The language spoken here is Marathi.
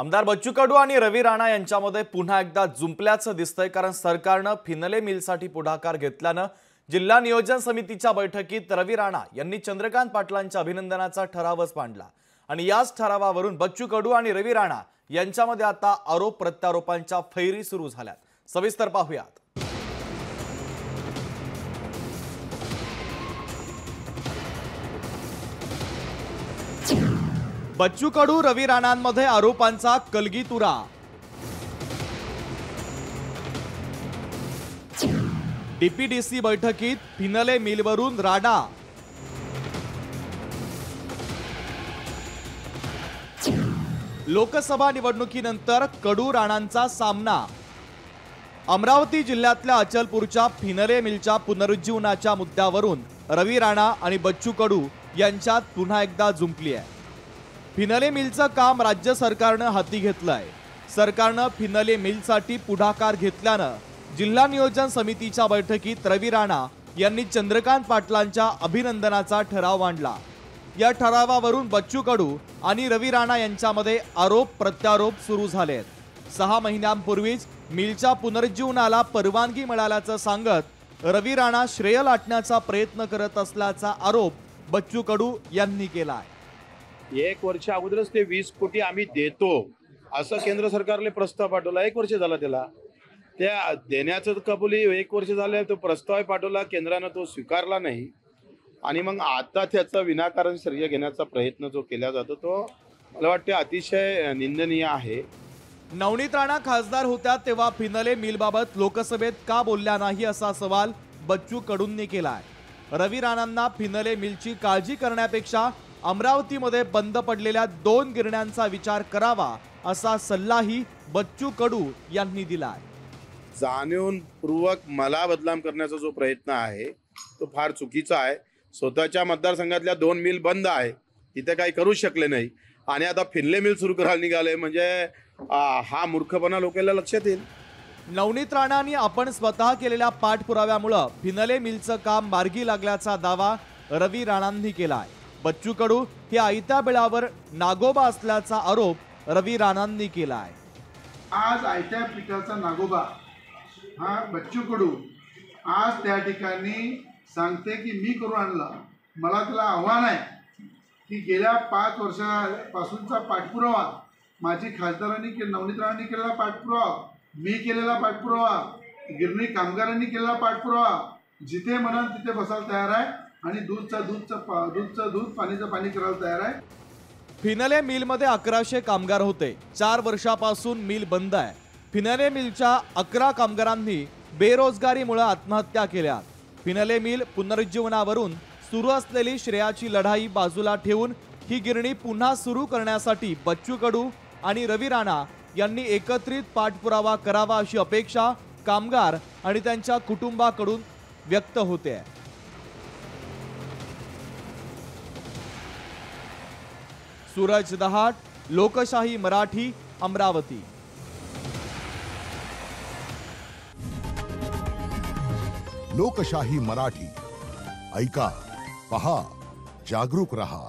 आमदार बच्चू कडू आणि रवी राणा यांच्यामध्ये पुन्हा एकदा जुंपल्याचं दिसतंय, कारण सरकारनं फिनले मिलसाठी पुढाकार घेतल्यानं जिल्हा नियोजन समितीच्या बैठकीत रवी राणा यांनी चंद्रकांत पाटलांच्या अभिनंदनाचा ठरावच मांडला आणि याच ठरावावरून बच्चू कडू आणि रवी राणा यांच्यामध्ये आता आरोप प्रत्यारोपांच्या फैरी सुरू झाल्यात। सविस्तर पाहूयात। बच्चू कडू रवी राणांमध्ये आरोपांचा कलगीतुरा। डीपीडीसी बैठकीत फिनले मिलवरून राडा। लोकसभा निवडणुकीनंतर कडू राणांचा सामना। अमरावती जिल्ह्यातल्या अचलपूरच्या फिनले मिलच्या पुनरुज्जीवनाच्या मुद्द्यावरून रवी राणा आणि बच्चू कडू यांच्यात पुन्हा एकदा जुंपली आहे। फिनले मिलचं काम राज्य सरकारनं हाती घेतलंय। सरकारनं फिनले मिलसाठी पुढाकार घेतल्यानं जिल्हा नियोजन समितीच्या बैठकीत रवी राणा यांनी चंद्रकांत पाटलांच्या अभिनंदनाचा ठराव मांडला। या ठरावावरून बच्चू कडू आणि रवी राणा यांच्यामध्ये आरोप प्रत्यारोप सुरू झालेत। 6 महिन्यांपूर्वीच मिलच्या पुनरुज्जीवनाला परवानगी मिळाल्याचं सांगत रवी राणा श्रेय लाटण्याचा प्रयत्न करत असल्याचा आरोप बच्चू कडू यांनी केलाय। 1 वर्ष अगोदरच ते 20 कोटी आम्ही देतो असं केंद्र सरकारने प्रस्ताव पाठवला। 1 वर्ष झाला त्याला, त्या देण्याचं कबुली 1 वर्ष झाले, तो प्रस्ताव पाठवला, केंद्रानं तो स्वीकारला नाही आणि मग आता त्याचा विनाकारण श्रेय घेण्याचा प्रयत्न जो केला जातो तो मला वाटते अतिशय निंदनीय आहे। नवनीत राणा खासदार होत्या तेव्हा फिनले मिलबाबत लोकसभेत का बोलल्या नाही असा सवाल बच्चू कडूंनी केलाय। रवी राणांना फिनले मिलची काळजी करण्यापेक्षा अमरावतीमध्ये बंद पडलेल्या 2 गिरण्यांचा विचार करावा असा सल्लाही बच्चू कडू यांनी दिलाय। जाणूनपूर्वक मला बदनाम करण्याचा जो प्रयत्न आहे तो फार चुकीचा आहे। स्वतःच्या मतदारसंघातल्या 2 मिल बंद आहे, तिथे काही करू शकले नाही आणि आता फिनले मिल सुरू करायला निघाले म्हणजे हा मूर्खपणा लोकांना लक्षात येईल। नवनीत राणांनी आपण स्वतः केलेल्या पाठपुराव्यामुळे फिनले मिलचं काम मार्गी लागल्याचा दावा रवी राणांनी केलाय। बच्चू कडू हे आयत्या बिळावर नागोबा असल्याचा आरोप रवी राणांनी केलाय। आज आयत्या पिठाचा नागोबा हा बच्चू कडू आज त्या ठिकाणी सांगते की मी करून आणला। मला त्याला आव्हान आहे की गेल्या 5 वर्षापासूनचा पाठपुरावा माझी खासदारांनी नवनीत राणांनी केलेला पाठपुरावा, मी केलेला पाठपुरावा, गिरणी कामगारांनी केलेला पाठपुरावा, जिथे म्हणाल तिथे बसायला तयार आहे आणि दूधचं दूध पाणीचं पाणी करायला तयार आहे। फिनले मिलमध्ये 1100 कामगार होते। 4 वर्षापासून मिल बंद आहे। फिनले मिलच्या 11 कामगारांनी बेरोजगारीमुळे आत्महत्या केल्या। फिनले मिल पुनरुज्जीवनावरून सुरू असलेली श्रेयाची लढाई बाजूला ठेवून ही गिरणी पुन्हा सुरू करण्यासाठी बच्चू कडू आणि रवी राणा यांनी एकत्रित पाठपुरावा करावा अशी अपेक्षा कामगार आणि त्यांच्या कुटुंबाकडून व्यक्त होते। सूरज दहाट, लोकशाही मराठी, अमरावती। लोकशाही मराठी ऐका, पहा, जागरूक रहा।